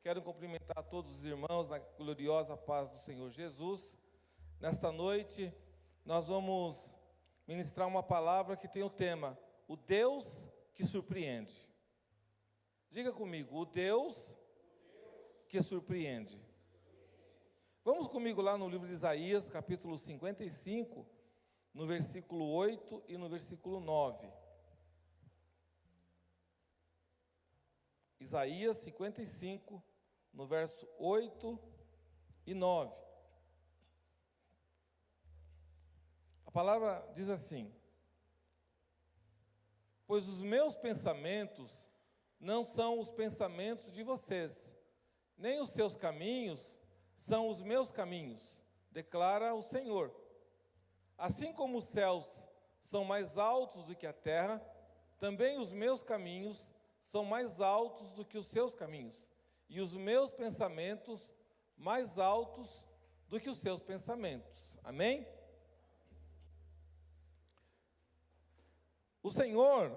Quero cumprimentar todos os irmãos na gloriosa paz do Senhor Jesus. Nesta noite, nós vamos ministrar uma palavra que tem o tema, o Deus que surpreende. Diga comigo, o Deus que surpreende. Vamos comigo lá no livro de Isaías, capítulo 55, no versículo 8 e no versículo 9. Isaías 55, no verso 8 e 9. A palavra diz assim: pois os meus pensamentos não são os pensamentos de vocês, nem os seus caminhos são os meus caminhos, declara o Senhor. Assim como os céus são mais altos do que a terra, também os meus caminhos são mais altos do que os seus caminhos, e os meus pensamentos mais altos do que os seus pensamentos. Amém? O Senhor,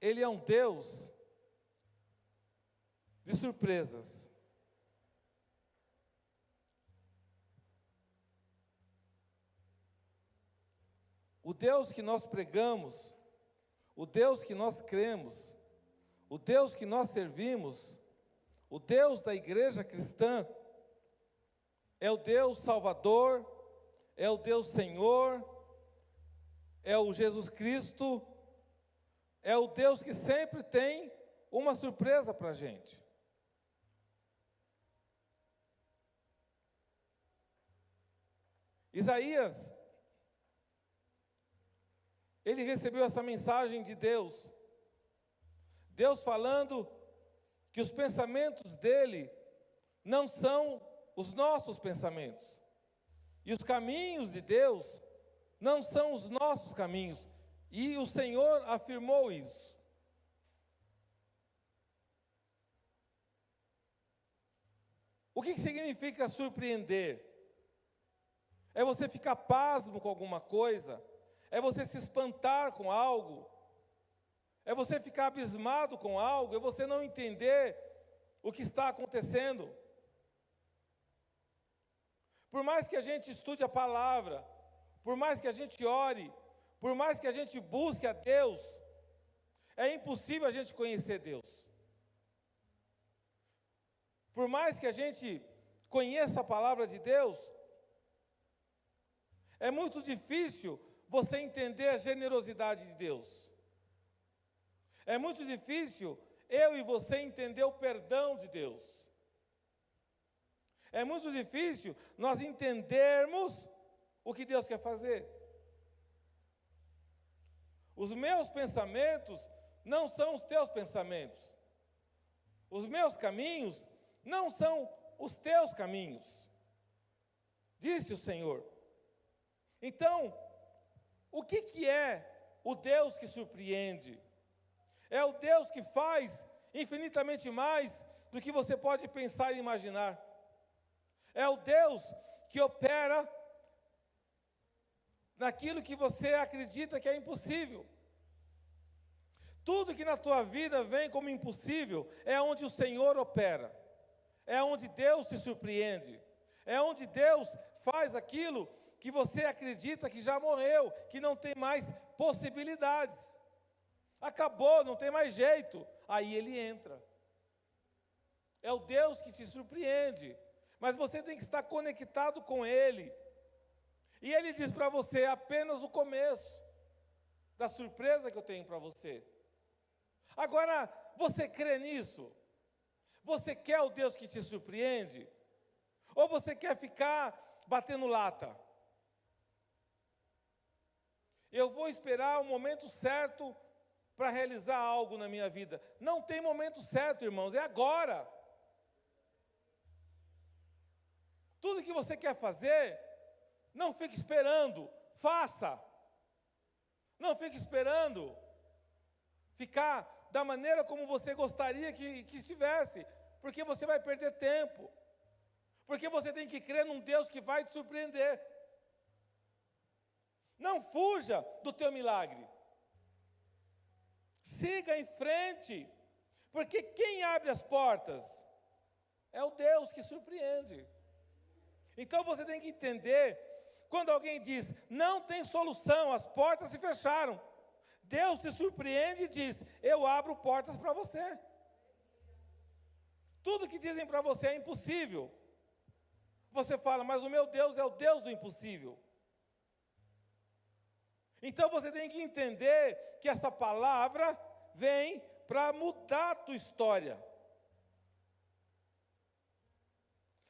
Ele é um Deus de surpresas. O Deus que nós pregamos, o Deus que nós cremos, o Deus que nós servimos, o Deus da igreja cristã, é o Deus Salvador, é o Deus Senhor, é o Jesus Cristo, é o Deus que sempre tem uma surpresa para a gente. Isaías, ele recebeu essa mensagem de Deus. Deus falando que os pensamentos dele não são os nossos pensamentos. E os caminhos de Deus não são os nossos caminhos. E o Senhor afirmou isso. O que significa surpreender? É você ficar pasmo com alguma coisa? É você se espantar com algo? É você ficar abismado com algo? É você não entender o que está acontecendo? Por mais que a gente estude a palavra, por mais que a gente ore, por mais que a gente busque a Deus, é impossível a gente conhecer Deus. Por mais que a gente conheça a palavra de Deus, é muito difícil você entender a generosidade de Deus. É muito difícil eu e você entender o perdão de Deus. É muito difícil nós entendermos o que Deus quer fazer. Os meus pensamentos não são os teus pensamentos. Os meus caminhos não são os teus caminhos, disse o Senhor. Então, o que é o Deus que surpreende? É o Deus que faz infinitamente mais do que você pode pensar e imaginar. É o Deus que opera naquilo que você acredita que é impossível. Tudo que na tua vida vem como impossível é onde o Senhor opera. É onde Deus se surpreende. É onde Deus faz aquilo que você acredita que já morreu, que não tem mais possibilidades. Acabou, não tem mais jeito. Aí Ele entra. É o Deus que te surpreende. Mas você tem que estar conectado com Ele. E Ele diz para você, apenas o começo da surpresa que eu tenho para você. Agora, você crê nisso? Você quer o Deus que te surpreende? Ou você quer ficar batendo lata? Eu vou esperar o momento certo para realizar algo na minha vida. Não tem momento certo, irmãos, é agora. Tudo que você quer fazer, não fique esperando, faça. Não fique esperando ficar da maneira como você gostaria que estivesse, porque você vai perder tempo. Porque você tem que crer num Deus que vai te surpreender. Não fuja do teu milagre. Siga em frente, porque quem abre as portas? Deus que surpreende. Então você tem que entender, quando alguém diz, não tem solução, as portas se fecharam, Deus se surpreende e diz, eu abro portas para você. Tudo que dizem para você é impossível. Você fala, mas o meu Deus é o Deus do impossível. Então você tem que entender que essa palavra vem para mudar a tua história.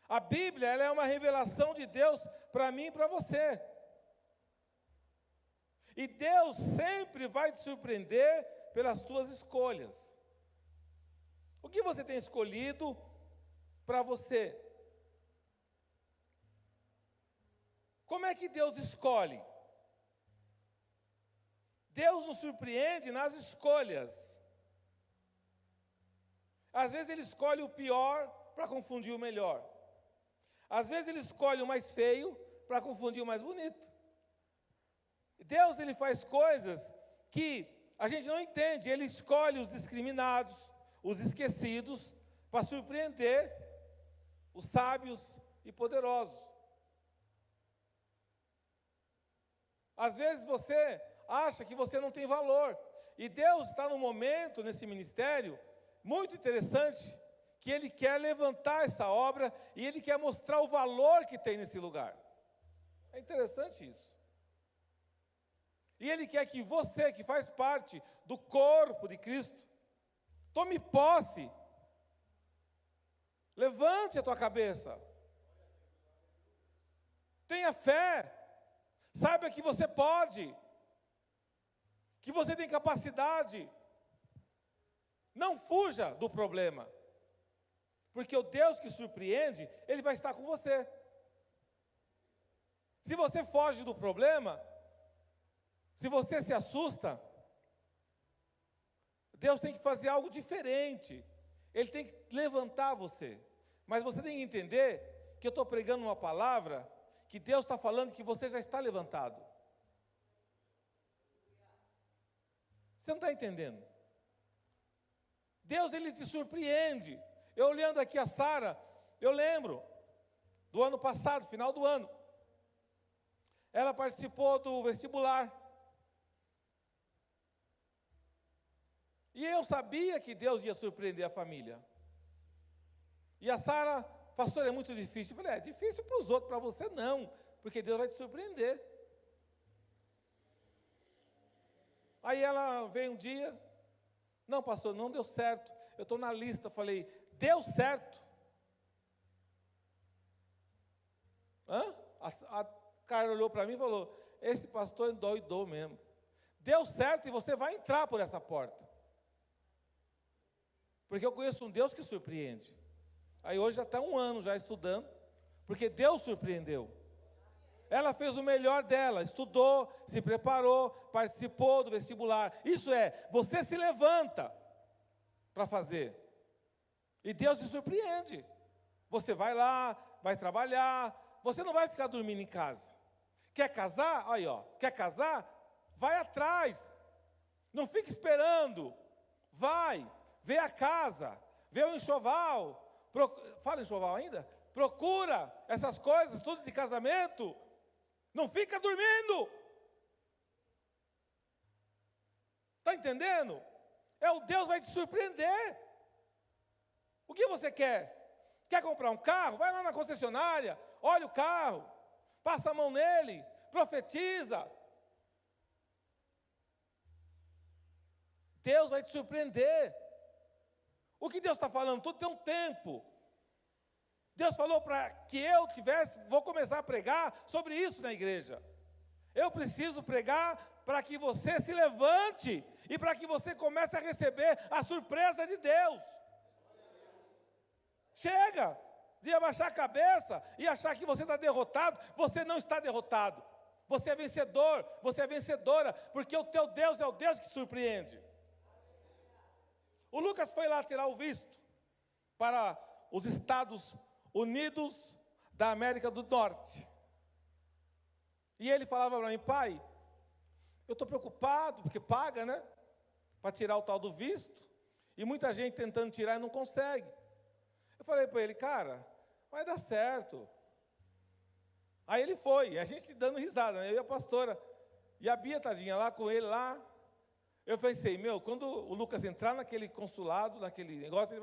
A Bíblia, ela é uma revelação de Deus para mim e para você. E Deus sempre vai te surpreender pelas tuas escolhas. O que você tem escolhido para você? Como é que Deus escolhe? Deus nos surpreende nas escolhas. Às vezes Ele escolhe o pior para confundir o melhor. Às vezes Ele escolhe o mais feio para confundir o mais bonito. Deus, Ele faz coisas que a gente não entende. Ele escolhe os discriminados, os esquecidos, para surpreender os sábios e poderosos. Às vezes você acha que você não tem valor. E Deus está num momento, nesse ministério, muito interessante, que Ele quer levantar essa obra e Ele quer mostrar o valor que tem nesse lugar. É interessante isso. E Ele quer que você, que faz parte do corpo de Cristo, tome posse. Levante a tua cabeça. Tenha fé. Saiba que você pode. Que você tem capacidade. Não fuja do problema. Porque o Deus que surpreende, Ele vai estar com você. Se você foge do problema, se você se assusta, Deus tem que fazer algo diferente. Ele tem que levantar você. Mas você tem que entender que eu estou pregando uma palavra que Deus está falando que você já está levantado. Você não está entendendo? Deus, Ele te surpreende. Eu olhando aqui a Sara, eu lembro do ano passado, final do ano. Ela participou do vestibular. E eu sabia que Deus ia surpreender a família. E a Sara, pastor, é muito difícil. Eu falei, é difícil para os outros, para você não, porque Deus vai te surpreender. Aí ela veio um dia, não, pastor, não deu certo. Eu estou na lista, falei, deu certo. Hã? A Carla olhou para mim e falou, esse pastor endoidou mesmo. Deu certo e você vai entrar por essa porta. Porque eu conheço um Deus que surpreende. Aí hoje já está 1 ano já estudando, porque Deus surpreendeu. Ela fez o melhor dela, estudou, se preparou, participou do vestibular. Isso é, você se levanta para fazer. E Deus se surpreende. Você vai lá, vai trabalhar, você não vai ficar dormindo em casa. Quer casar? Aí, ó, quer casar? Vai atrás. Não fique esperando. Vai. Vê a casa, vê o enxoval, fala enxoval ainda? Procura essas coisas, tudo de casamento, não fica dormindo. Está entendendo? O Deus vai te surpreender. O que você quer? Quer comprar um carro? Vai lá na concessionária, olha o carro, passa a mão nele, profetiza. Deus vai te surpreender. O que Deus está falando? Tudo tem um tempo. Deus falou para que eu vou começar a pregar sobre isso na igreja. Eu preciso pregar para que você se levante e para que você comece a receber a surpresa de Deus. Chega de abaixar a cabeça e achar que você está derrotado. Você não está derrotado. Você é vencedor, você é vencedora, porque o teu Deus é o Deus que surpreende. O Lucas foi lá tirar o visto para os Estados Unidos da América do Norte. E ele falava para mim, pai, eu estou preocupado, porque paga, né? Para tirar o tal do visto. E muita gente tentando tirar e não consegue. Eu falei para ele, cara, vai dar certo. Aí ele foi, a gente dando risada, né? Eu e a pastora, e a Bia, tadinha, lá com ele, lá. Eu pensei, quando o Lucas entrar naquele consulado, naquele negócio,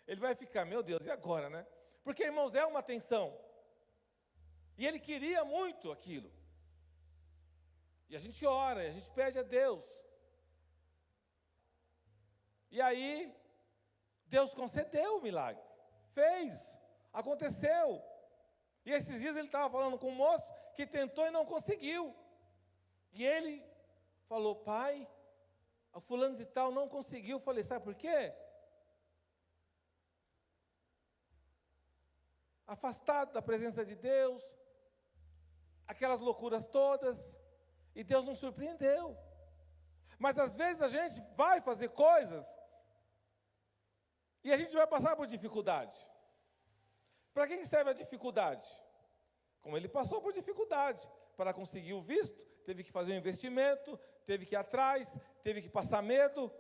ele vai ficar, meu Deus, e agora, né? Porque, irmãos, é uma tensão. E ele queria muito aquilo. E a gente ora, a gente pede a Deus. E aí, Deus concedeu o milagre. Fez, aconteceu. E esses dias ele estava falando com um moço que tentou e não conseguiu. E ele falou, pai, o fulano de tal não conseguiu. Eu falei, sabe por quê? Afastado da presença de Deus, aquelas loucuras todas, e Deus não surpreendeu. Mas às vezes a gente vai fazer coisas e a gente vai passar por dificuldade. Para que serve a dificuldade? Como ele passou por dificuldade, para conseguir o visto, teve que fazer um investimento, teve que ir atrás, teve que passar medo,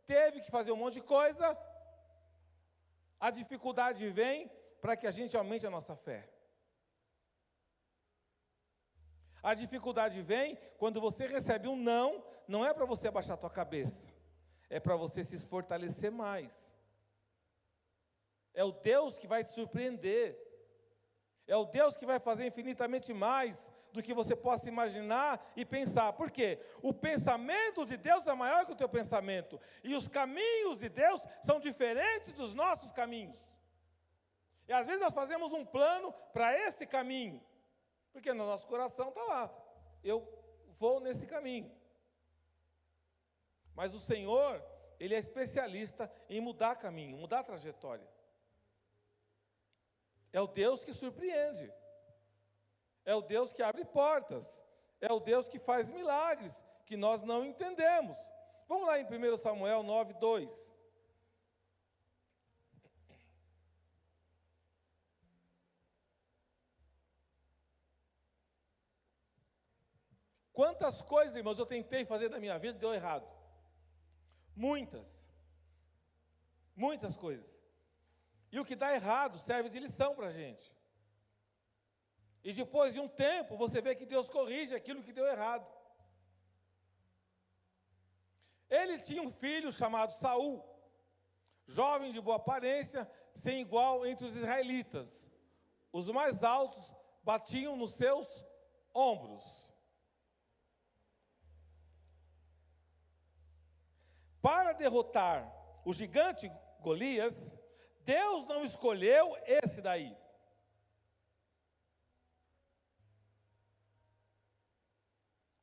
teve que fazer um monte de coisa. A dificuldade vem para que a gente aumente a nossa fé. A dificuldade vem quando você recebe um não, não é para você abaixar a tua cabeça, é para você se fortalecer mais. É o Deus que vai te surpreender. É o Deus que vai fazer infinitamente mais do que você possa imaginar e pensar. Por quê? O pensamento de Deus é maior que o teu pensamento. E os caminhos de Deus são diferentes dos nossos caminhos. E às vezes nós fazemos um plano para esse caminho. Porque no nosso coração está lá. Eu vou nesse caminho. Mas o Senhor, Ele é especialista em mudar caminho, mudar trajetória. É o Deus que surpreende. É o Deus que abre portas. É o Deus que faz milagres, que nós não entendemos. Vamos lá em 1 Samuel 9, 2. Quantas coisas, irmãos, eu tentei fazer da minha vida e deu errado. Muitas. Muitas coisas. E o que dá errado serve de lição para a gente. E depois de um tempo, você vê que Deus corrige aquilo que deu errado. Ele tinha um filho chamado Saul, jovem de boa aparência, sem igual entre os israelitas. Os mais altos batiam nos seus ombros. Para derrotar o gigante Golias, Deus não escolheu esse daí.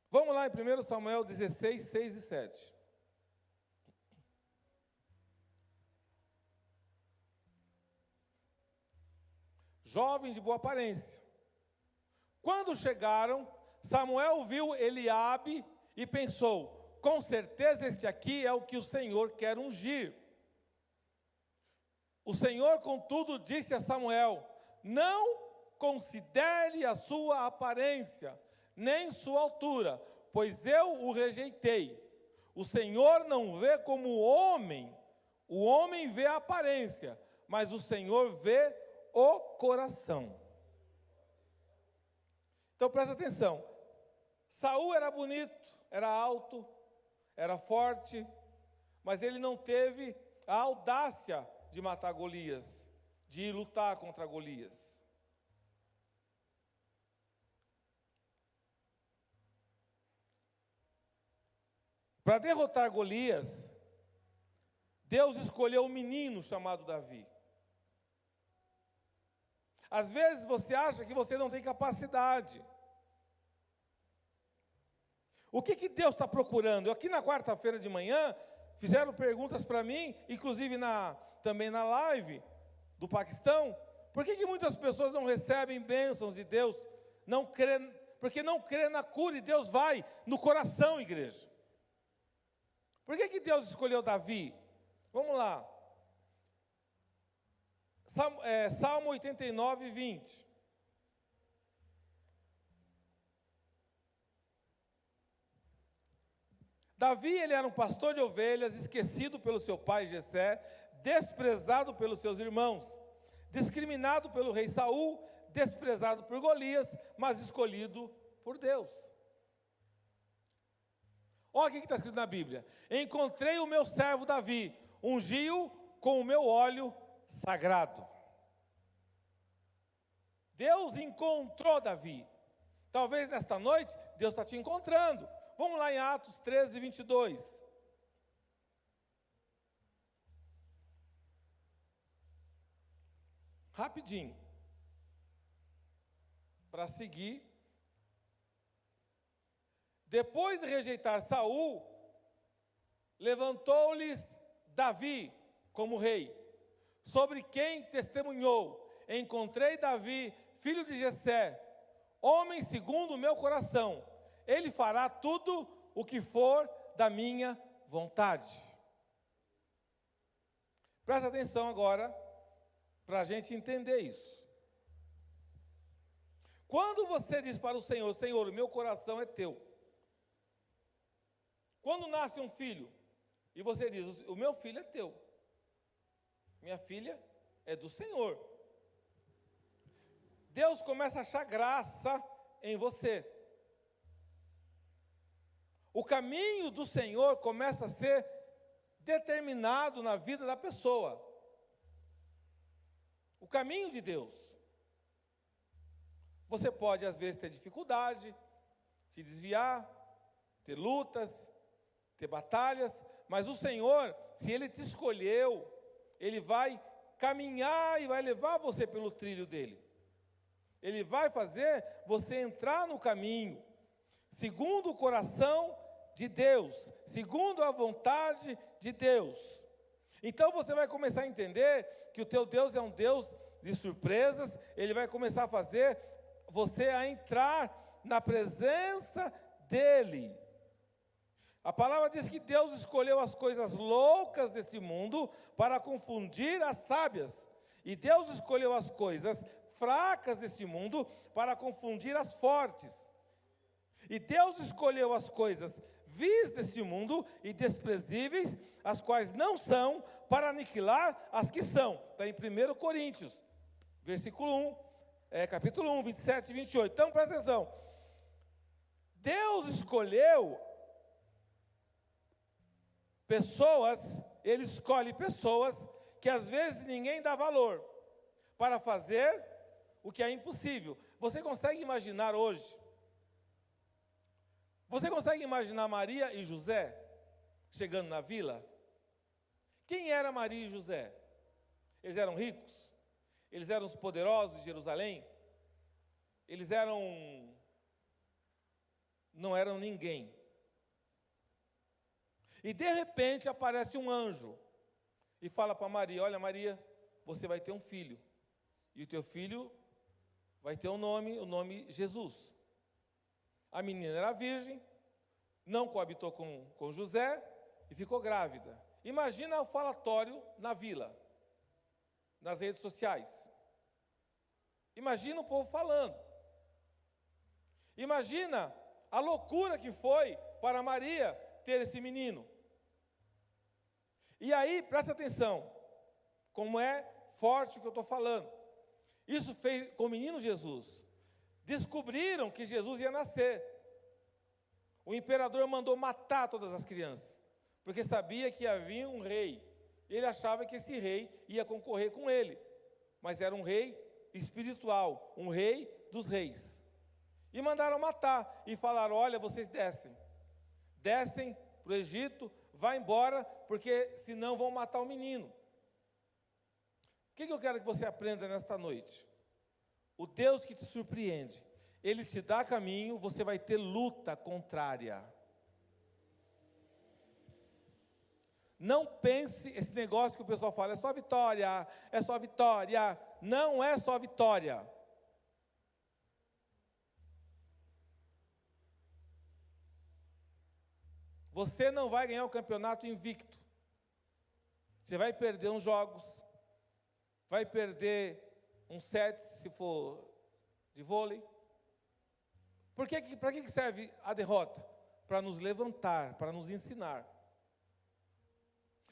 Vamos lá em 1 Samuel 16, 6 e 7. Jovem de boa aparência. Quando chegaram, Samuel viu Eliabe e pensou, com certeza este aqui é o que o Senhor quer ungir. O Senhor, contudo, disse a Samuel, não considere a sua aparência, nem sua altura, pois eu o rejeitei. O Senhor não vê como o homem vê a aparência, mas o Senhor vê o coração. Então presta atenção, Saul era bonito, era alto, era forte, mas ele não teve a audácia de matar Golias, de lutar contra Golias. Para derrotar Golias, Deus escolheu um menino chamado Davi. Às vezes você acha que você não tem capacidade. O que Deus está procurando? Aqui na quarta-feira de manhã, fizeram perguntas para mim, inclusive também na live do Paquistão. Por que muitas pessoas não recebem bênçãos de Deus? Porque não crê na cura e Deus vai no coração, igreja. Por que Deus escolheu Davi? Vamos lá. Salmo 89, 20. Davi, ele era um pastor de ovelhas, esquecido pelo seu pai Jessé, desprezado pelos seus irmãos. discriminado pelo rei Saul, desprezado por Golias, mas escolhido por Deus. Olha o que está escrito na Bíblia: encontrei o meu servo Davi, ungi-o com o meu óleo sagrado. Deus encontrou Davi. Talvez nesta noite, Deus está te encontrando. Vamos lá em Atos 13, 22. Rapidinho. Para seguir. Depois de rejeitar Saul, levantou-lhes Davi como rei, sobre quem testemunhou: encontrei Davi, filho de Jessé, homem segundo o meu coração, ele fará tudo o que for da minha vontade. Presta atenção agora, para a gente entender isso. Quando você diz para o Senhor: Senhor, o meu coração é teu. Quando nasce um filho, e você diz: o meu filho é teu, minha filha é do Senhor, Deus começa a achar graça em você. O caminho do Senhor começa a ser determinado na vida da pessoa. O caminho de Deus. Você pode, às vezes, ter dificuldade, se desviar, ter lutas, ter batalhas, mas o Senhor, se Ele te escolheu, Ele vai caminhar e vai levar você pelo trilho dEle. Ele vai fazer você entrar no caminho, segundo o coração de Deus, segundo a vontade de Deus. Então você vai começar a entender que o teu Deus é um Deus de surpresas. Ele vai começar a fazer você a entrar na presença dEle. A palavra diz que Deus escolheu as coisas loucas desse mundo para confundir as sábias. E Deus escolheu as coisas fracas desse mundo para confundir as fortes. E Deus escolheu as coisas vis desse mundo e desprezíveis, as quais não são, para aniquilar as que são. Está em 1 Coríntios, capítulo 1, 27 e 28. Então, presta atenção. Deus escolheu pessoas, Ele escolhe pessoas que às vezes ninguém dá valor, para fazer o que é impossível. Você consegue imaginar hoje? Você consegue imaginar Maria e José chegando na vila? Quem era Maria e José? Eles eram ricos? Eles eram os poderosos de Jerusalém? Eles não eram ninguém. E de repente aparece um anjo e fala para Maria: olha, Maria, você vai ter um filho. E o teu filho vai ter o nome Jesus. A menina era virgem, não coabitou com José e ficou grávida. Imagina o falatório na vila, nas redes sociais. Imagina o povo falando. Imagina a loucura que foi para Maria ter esse menino. E aí, presta atenção, como é forte o que eu estou falando. Isso fez com o menino Jesus. Descobriram que Jesus ia nascer. O imperador mandou matar todas as crianças, porque sabia que havia um rei. Ele achava que esse rei ia concorrer com ele, mas era um rei espiritual, um rei dos reis. E mandaram matar, e falaram: olha, vocês descem para o Egito, vá embora, porque senão vão matar o menino. O que eu quero que você aprenda nesta noite? O Deus que te surpreende, Ele te dá caminho, você vai ter luta contrária. Não pense esse negócio que o pessoal fala: é só vitória, é só vitória. Não é só vitória. Você não vai ganhar o campeonato invicto. Você vai perder uns jogos, vai perder uns sets, se for de vôlei. Para que serve a derrota? Para nos levantar, para nos ensinar.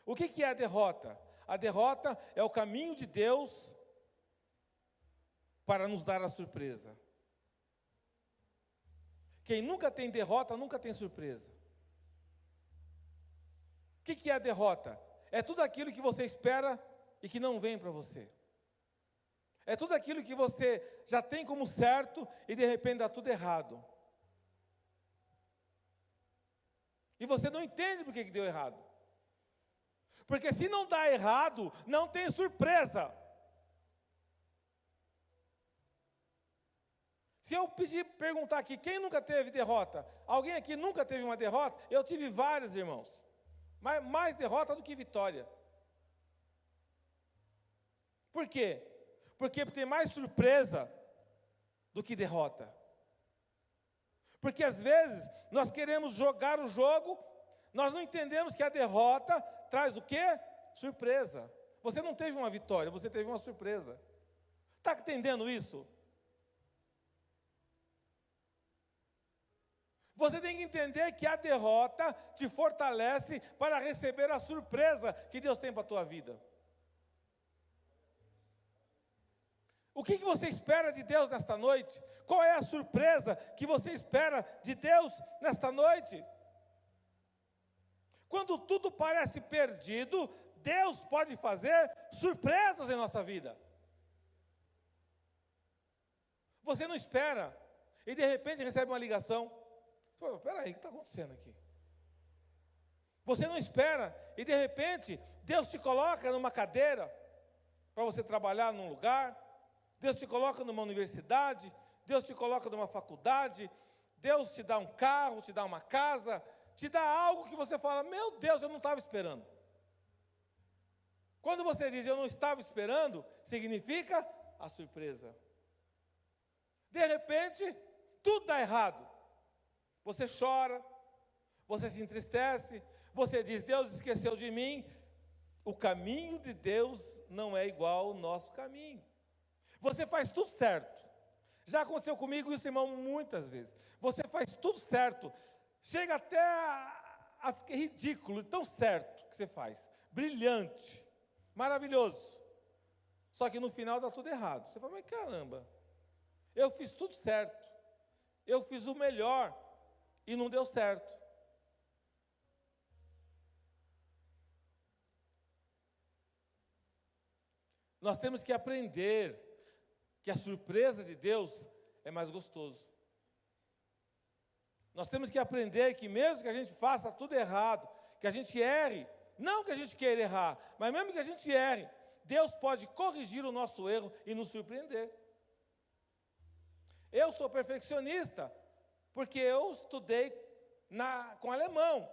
O que é a derrota? A derrota é o caminho de Deus para nos dar a surpresa. Quem nunca tem derrota, nunca tem surpresa. O que é a derrota? É tudo aquilo que você espera e que não vem para você. É tudo aquilo que você já tem como certo e de repente dá tudo errado. E você não entende por que deu errado. Porque se não dá errado, não tem surpresa. Se eu perguntar aqui, quem nunca teve derrota? Alguém aqui nunca teve uma derrota? Eu tive várias, irmãos. Mais derrota do que vitória. Por quê? Porque tem mais surpresa do que derrota. Porque às vezes nós queremos jogar o jogo, nós não entendemos que a derrota traz o quê? Surpresa. Você não teve uma vitória, você teve uma surpresa. Está entendendo isso? Você tem que entender que a derrota te fortalece para receber a surpresa que Deus tem para a tua vida. O que você espera de Deus nesta noite? Qual é a surpresa que você espera de Deus nesta noite? Quando tudo parece perdido, Deus pode fazer surpresas em nossa vida. Você não espera e de repente recebe uma ligação. Espera aí, o que está acontecendo aqui? Você não espera e de repente Deus te coloca numa cadeira para você trabalhar num lugar. Deus te coloca numa universidade, Deus te coloca numa faculdade, Deus te dá um carro, te dá uma casa, te dá algo que você fala, meu Deus, eu não estava esperando. Quando você diz, eu não estava esperando, significa a surpresa. De repente, tudo dá errado. Você chora, você se entristece, você diz, Deus esqueceu de mim. O caminho de Deus não é igual ao nosso caminho. Você faz tudo certo. Já aconteceu comigo isso, irmão, muitas vezes. Você faz tudo certo. Chega até a ficar ridículo, tão certo que você faz. Brilhante, maravilhoso. Só que no final dá tudo errado. Você fala, mas caramba, eu fiz tudo certo. Eu fiz o melhor e não deu certo. Nós temos que aprender que a surpresa de Deus é mais gostoso. Nós temos que aprender que mesmo que a gente faça tudo errado, que a gente erre, não que a gente queira errar, mas mesmo que a gente erre, Deus pode corrigir o nosso erro e nos surpreender. Eu sou perfeccionista, porque eu estudei com alemão.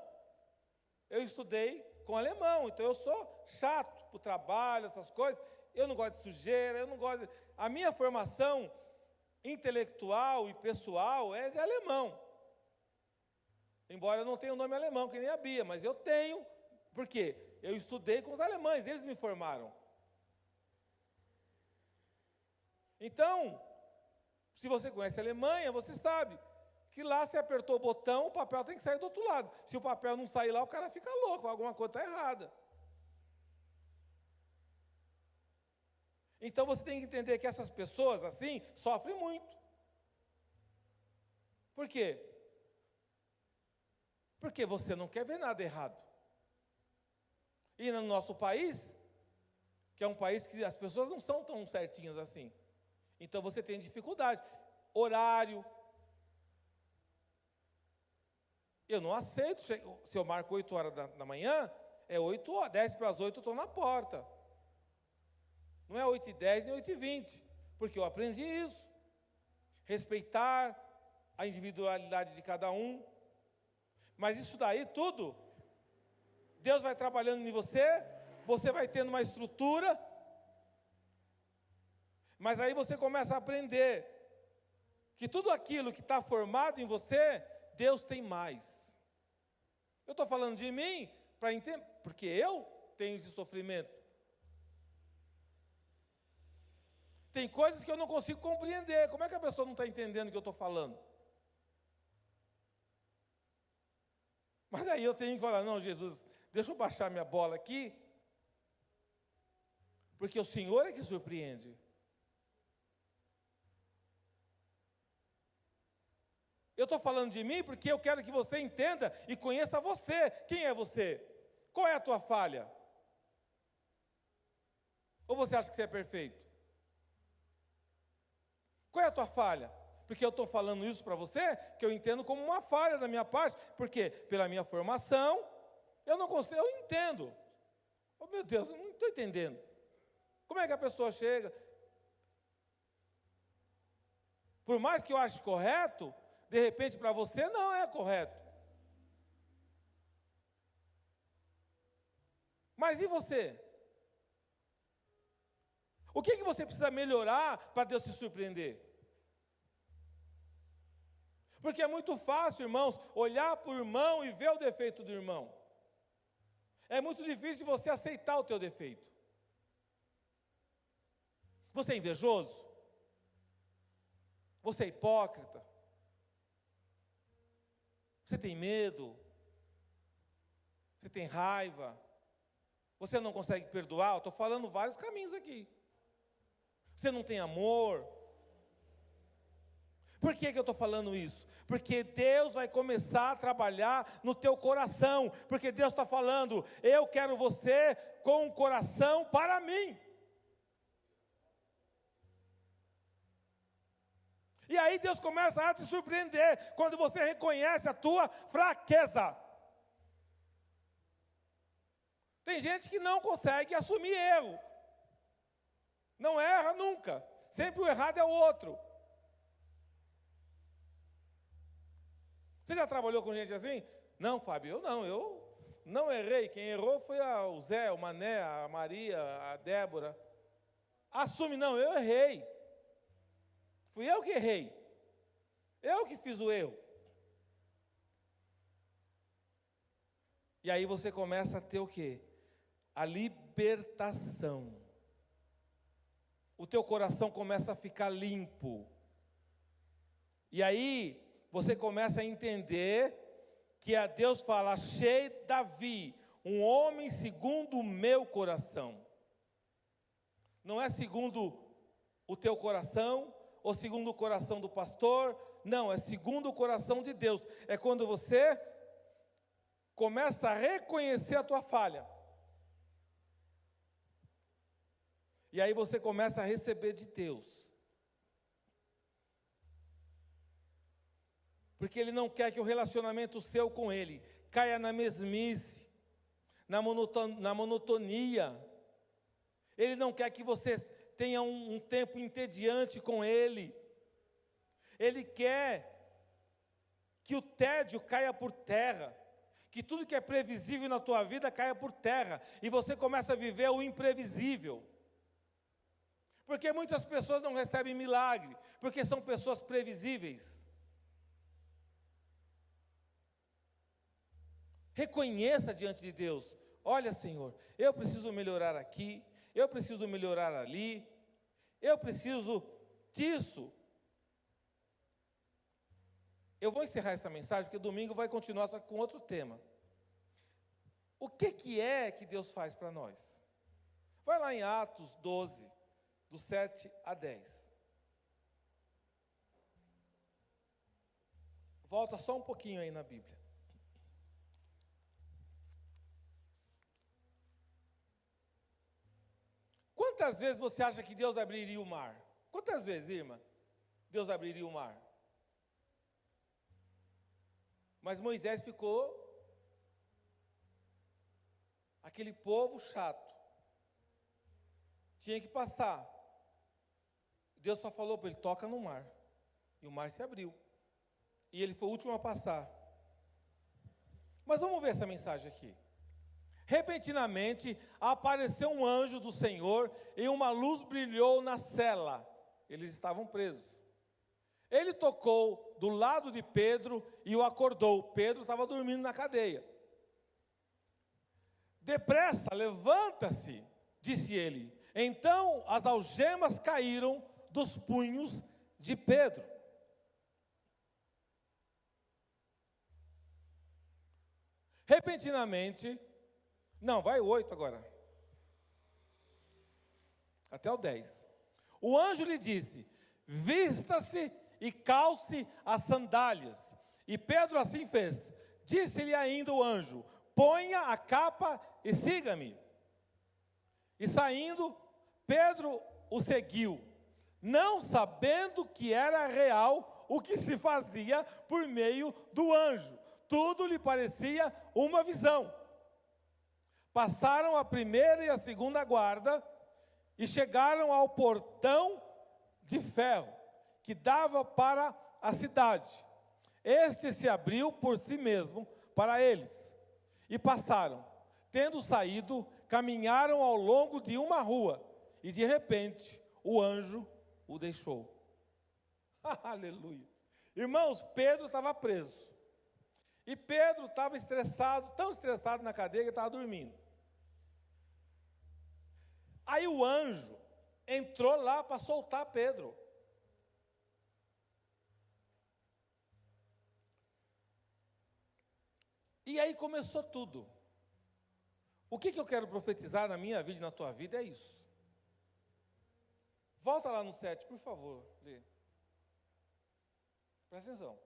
Eu estudei com alemão, então eu sou chato para o trabalho, essas coisas. Eu não gosto de sujeira, eu não gosto de... A minha formação intelectual e pessoal é de alemão. Embora eu não tenha o nome alemão, que nem a Bia, mas eu tenho. Por quê? Eu estudei com os alemães, eles me formaram. Então, se você conhece a Alemanha, você sabe que lá você apertou o botão, o papel tem que sair do outro lado. Se o papel não sair lá, o cara fica louco, alguma coisa está errada. Então você tem que entender que essas pessoas assim sofrem muito. Por quê? Porque você não quer ver nada errado. E no nosso país, que é um país que as pessoas não são tão certinhas assim. Então você tem dificuldade. Horário. Eu não aceito, se eu marco 8 horas da manhã, é 8 horas, 10 para as 8 eu estou na porta. Não é 8h10 nem 8h20, porque eu aprendi isso. Respeitar a individualidade de cada um. Mas isso daí tudo, Deus vai trabalhando em você, você vai tendo uma estrutura, mas aí você começa a aprender que tudo aquilo que está formado em você, Deus tem mais. Eu estou falando de mim para entender, porque eu tenho esse sofrimento. Tem coisas que eu não consigo compreender. Como é que a pessoa não está entendendo o que eu estou falando? Mas aí eu tenho que falar, não, Jesus, deixa eu baixar minha bola aqui, porque o Senhor é que surpreende. Eu estou falando de mim porque eu quero que você entenda e conheça você. Quem é você? Qual é a tua falha? Ou você acha que você é perfeito? Qual é a tua falha? Porque eu estou falando isso para você, que eu entendo como uma falha da minha parte, porque pela minha formação, eu não consigo, eu entendo. Oh, meu Deus, eu não estou entendendo. Como é que a pessoa chega? Por mais que eu ache correto, de repente para você não é correto. Mas e você? O que você precisa melhorar para Deus se surpreender? Porque é muito fácil, irmãos, olhar para o irmão e ver o defeito do irmão. É muito difícil você aceitar o teu defeito. Você é invejoso? Você é hipócrita? Você tem medo? Você tem raiva? Você não consegue perdoar? Eu estou falando vários caminhos aqui. Você não tem amor? Por que eu estou falando isso? Porque Deus vai começar a trabalhar no teu coração. Porque Deus está falando, eu quero você com o coração para mim. E aí Deus começa a te surpreender quando você reconhece a tua fraqueza. Tem gente que não consegue assumir erro. Não erra nunca. Sempre o errado é o outro. Você já trabalhou com gente assim? Não, Fábio, eu não errei. Quem errou foi o Zé, o Mané, a Maria, a Débora. Assume, não, eu errei. Fui eu que errei. Eu que fiz o erro. E aí você começa a ter o quê? A libertação. O teu coração começa a ficar limpo. E aí você começa a entender que a Deus fala, achei Davi, um homem segundo o meu coração. Não é segundo o teu coração, ou segundo o coração do pastor, não, é segundo o coração de Deus. É quando você começa a reconhecer a tua falha. E aí você começa a receber de Deus. Porque Ele não quer que o relacionamento seu com Ele caia na mesmice, na monotonia. Ele não quer que você tenha um tempo entediante com Ele. Ele quer que o tédio caia por terra, que tudo que é previsível na tua vida caia por terra, e você começa a viver o imprevisível. Porque muitas pessoas não recebem milagre, porque são pessoas previsíveis. Reconheça diante de Deus, olha, Senhor, eu preciso melhorar aqui, eu preciso melhorar ali, eu preciso disso. Eu vou encerrar essa mensagem, porque domingo vai continuar só com outro tema. O que é que Deus faz para nós? Vai lá em Atos 12, do 7 a 10. Volta só um pouquinho aí na Bíblia. Quantas vezes você acha que Deus abriria o mar? Quantas vezes, irmã, Deus abriria o mar? Mas Moisés ficou aquele povo chato. Tinha que passar. Deus só falou para ele, toca no mar. E o mar se abriu. E ele foi o último a passar. Mas vamos ver essa mensagem aqui. Repentinamente apareceu um anjo do Senhor e uma luz brilhou na cela. Eles estavam presos. Ele tocou do lado de Pedro e o acordou. Pedro estava dormindo na cadeia. Depressa, levanta-se, disse ele. Então as algemas caíram dos punhos de Pedro. Repentinamente, não, vai o 8 agora. Até o 10. O anjo lhe disse, vista-se e calce as sandálias. E Pedro assim fez. Disse-lhe ainda o anjo: ponha a capa e siga-me. E saindo, Pedro o seguiu, não sabendo que era real o que se fazia por meio do anjo. Tudo lhe parecia uma visão. Passaram a primeira e a segunda guarda e chegaram ao portão de ferro que dava para a cidade. Este se abriu por si mesmo para eles. E passaram. Tendo saído, caminharam ao longo de uma rua. E de repente, o anjo o deixou. Aleluia. Irmãos, Pedro estava preso. E Pedro estava estressado, tão estressado na cadeia que estava dormindo. Aí o anjo entrou lá para soltar Pedro. E aí começou tudo. O que eu quero profetizar na minha vida e na tua vida é isso. Volta lá no 7, por favor, lê. Presta atenção.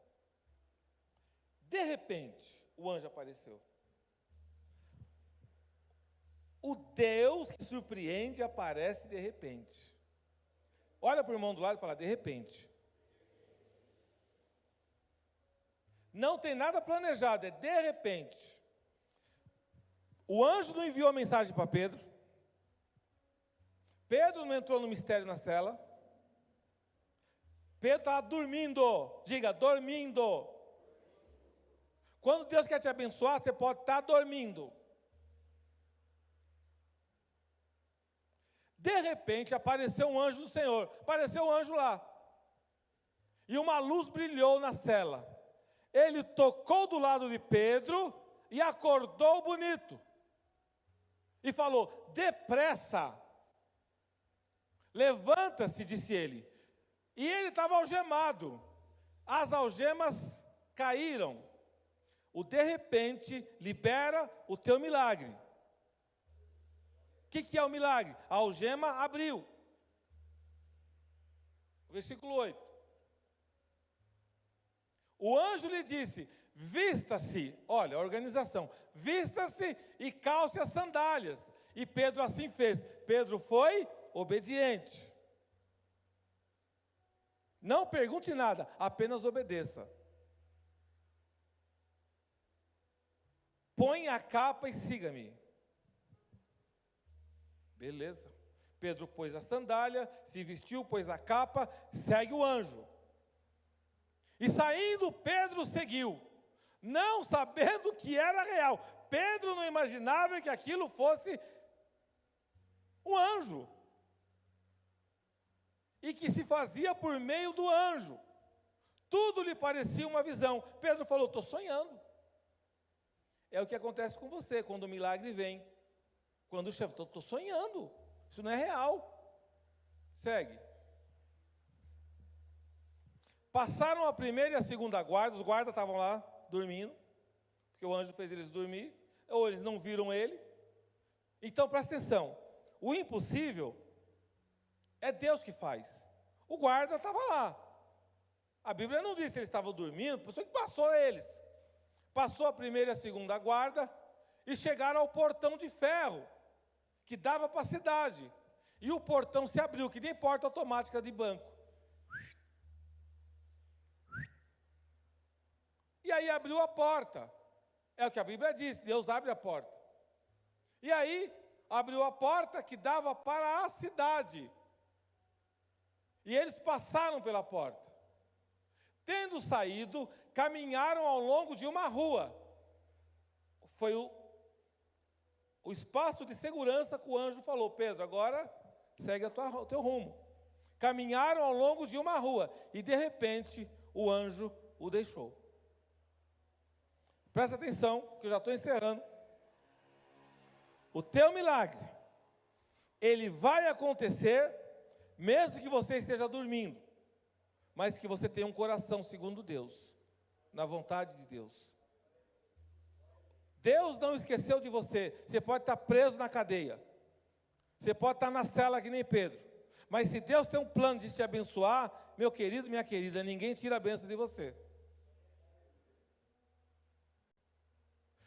De repente, o anjo apareceu. O Deus que surpreende aparece de repente. Olha para o irmão do lado e fala: de repente. Não tem nada planejado, é de repente. O anjo não enviou a mensagem para Pedro. Pedro não entrou no mistério na cela. Pedro estava dormindo. Diga, dormindo. Quando Deus quer te abençoar, você pode estar dormindo. De repente, apareceu um anjo do Senhor. Apareceu um anjo lá. E uma luz brilhou na cela. Ele tocou do lado de Pedro e acordou bonito. E falou: depressa, levanta-se, disse ele. E ele estava algemado. As algemas caíram. O de repente libera o teu milagre. O que é o milagre? A algema abriu. Versículo 8. O anjo lhe disse: vista-se, olha a organização, vista-se e calce as sandálias. E Pedro assim fez. Pedro foi obediente. Não pergunte nada, apenas obedeça. Põe a capa e siga-me. Beleza. Pedro pôs a sandália, se vestiu, pôs a capa, segue o anjo. E saindo, Pedro seguiu, não sabendo que era real. Pedro não imaginava que aquilo fosse um anjo. E que se fazia por meio do anjo. Tudo lhe parecia uma visão. Pedro falou: estou sonhando. É o que acontece com você quando o milagre vem. Quando o chefe, estou sonhando. Isso não é real. Segue. Passaram a primeira e a segunda guarda. Os guardas estavam lá dormindo, porque o anjo fez eles dormir, ou eles não viram ele. Então presta atenção. O impossível é Deus que faz. O guarda estava lá. A Bíblia não diz se eles estavam dormindo, por isso que passou eles. Passou a primeira e a segunda guarda e chegaram ao portão de ferro que dava para a cidade. E o portão se abriu, que nem porta automática de banco. E aí abriu a porta. É o que a Bíblia diz, Deus abre a porta. E aí abriu a porta que dava para a cidade. E eles passaram pela porta. Tendo saído, caminharam ao longo de uma rua. Foi o espaço de segurança que o anjo falou: Pedro, agora segue o teu rumo. Caminharam ao longo de uma rua. E de repente o anjo o deixou. Presta atenção, que eu já estou encerrando. O teu milagre, ele vai acontecer, mesmo que você esteja dormindo, mas que você tenha um coração segundo Deus, na vontade de Deus. Deus não esqueceu de você. Você pode estar preso na cadeia, você pode estar na cela que nem Pedro, Mas se Deus tem um plano de te abençoar, meu querido, minha querida, ninguém tira a bênção de você.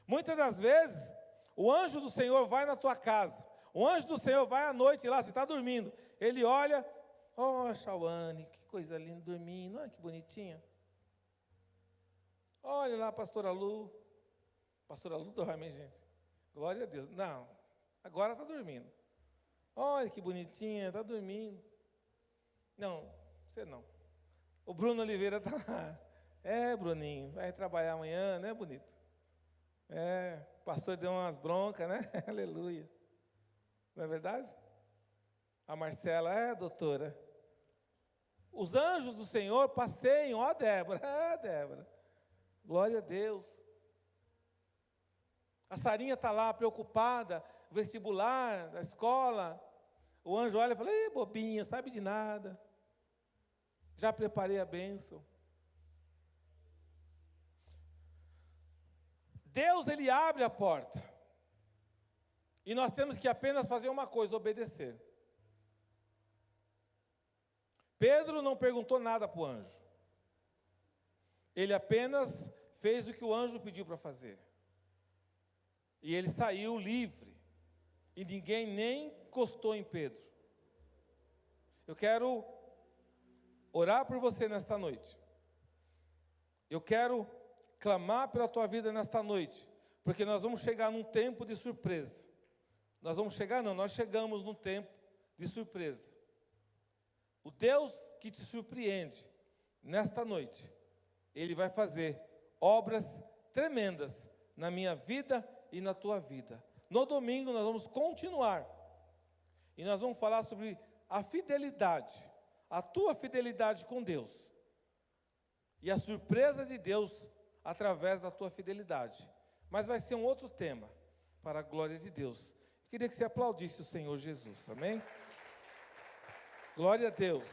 Muitas das vezes, o anjo do Senhor vai na tua casa. O anjo do Senhor vai à noite lá, você está dormindo. Ele olha, Shawane, que coisa linda, dormindo, olha que bonitinha. Olha lá, pastora Lu. Pastora Lu dorme, hein, gente? Glória a Deus. Não, agora está dormindo. Olha que bonitinha, está dormindo. Não, você não. O Bruno Oliveira está lá. Bruninho, vai trabalhar amanhã, né, bonito? O pastor deu umas broncas, né? Aleluia. Não é verdade? A Marcela, doutora. Os anjos do Senhor passeiam, Débora, Débora. Glória a Deus. A Sarinha está lá preocupada, vestibular, da escola. O anjo olha e fala, bobinha, sabe de nada. Já preparei a bênção. Deus, Ele abre a porta. E nós temos que apenas fazer uma coisa, obedecer. Pedro não perguntou nada para o anjo. Ele apenas fez o que o anjo pediu para fazer. E ele saiu livre. E ninguém nem encostou em Pedro. Eu quero orar por você nesta noite. Eu quero clamar pela tua vida nesta noite. Porque nós vamos chegar num tempo de surpresa. Nós chegamos num tempo de surpresa. O Deus que te surpreende nesta noite, Ele vai fazer obras tremendas na minha vida e na tua vida. No domingo nós vamos continuar. E nós vamos falar sobre a fidelidade, a tua fidelidade com Deus. E a surpresa de Deus através da tua fidelidade. Mas vai ser um outro tema, para a glória de Deus. Eu queria que você aplaudisse o Senhor Jesus, amém? Glória a Deus.